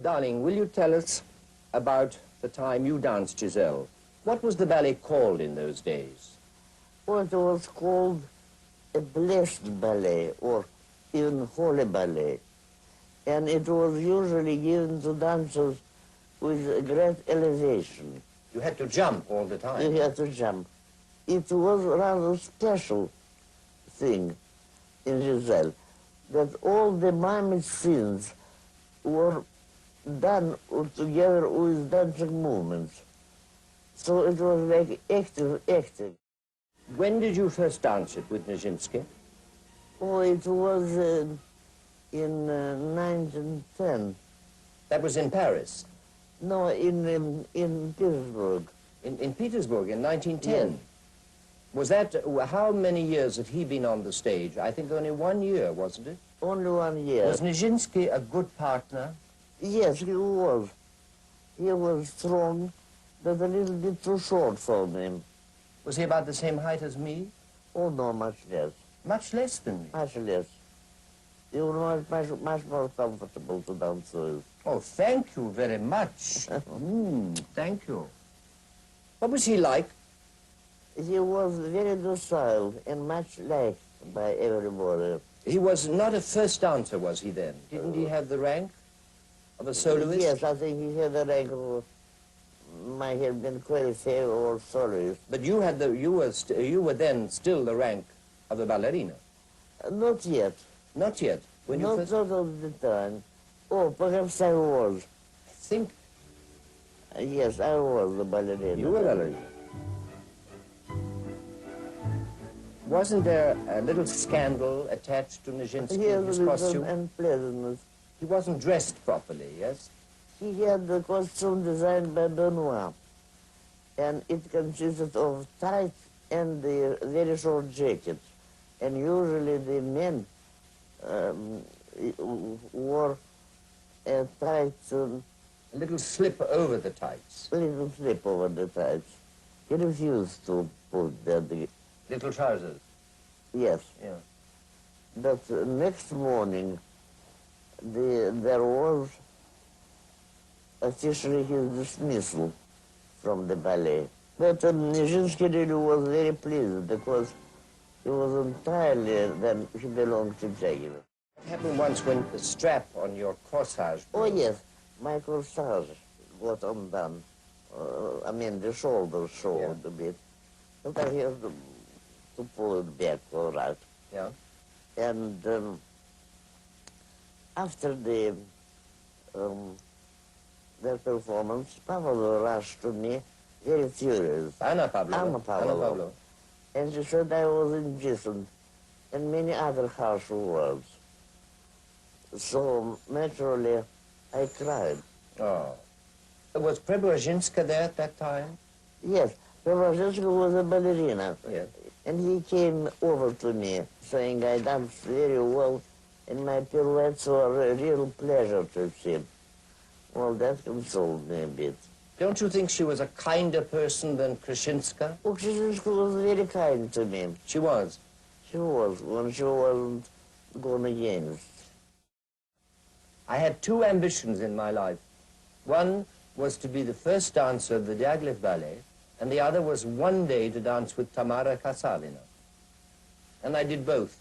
Darling, will you tell us about the time you danced Giselle? What was the ballet called in those days? Well, it was called a blessed ballet, or even holy ballet. And it was usually given to dancers with a great elevation. You had to jump all the time. You had to jump. It was a rather special thing in Giselle, that all the mimic scenes were done together with dancing movements. So it was like active. When did you first dance it with Nijinsky? Oh, it was in 1910. That was in Paris? No, in Petersburg. In Petersburg in 1910? Yes. Was that, how many years had he been on the stage? I think only 1 year, wasn't it? Only 1 year. Was Nijinsky a good partner? Yes, he was. He was strong, but a little bit too short for me. Was he about the same height as me? Oh, no, much less. Much less than me? Much less. He was much more comfortable to dance with. Oh, thank you very much. Thank you. What was he like? He was very docile and much liked by everybody. He was not a first dancer, was he then? Didn't he have the rank of a soloist? Yes, I think he had the rank of, might have been qualified or soloist. But you had the, you were then still the rank of a ballerina? Not yet. Not yet? When Not you first... sort of the time. Oh, perhaps I was. I think... Yes, I was the ballerina. You were ballerina. Wasn't there a little scandal attached to Nijinsky, Yes, his costume? unpleasantness. He wasn't dressed properly, yes? He had the costume designed by Benoit, and it consisted of tights and the very short jacket. And usually the men wore a tight, A little slip over the tights. little slip over the tights. He refused to put that. Little trousers. Yes. Yeah. But next morning, there was officially his dismissal from the ballet. But Nijinsky really was very pleased because he was entirely, then he belonged to Jaguar. What happened once when the strap on your corsage... Oh, yes, my corsage got undone. I mean, the shoulders showed a bit. But I had to pull it back all right. Yeah. And after the their performance, Pavlova rushed to me, very furious. Anna Pavlova. Anna Pavlova. And she said I was indecent, and many other harsh words. So, naturally, I cried. Oh. Was Preobrazhenska there at that time? Yes, Preobrazhenska was a ballerina. Yes. And he came over to me, saying I danced very well, and my pirouettes were a real pleasure to see. Well, that consoled me a bit. Don't you think she was a kinder person than Krushinska? Oh, Krushinska was very kind to me. She was? She was, when she wasn't gone against. I had two ambitions in my life. One was to be the first dancer of the Diaghilev Ballet, and the other was one day to dance with Tamara Karsavina. And I did both.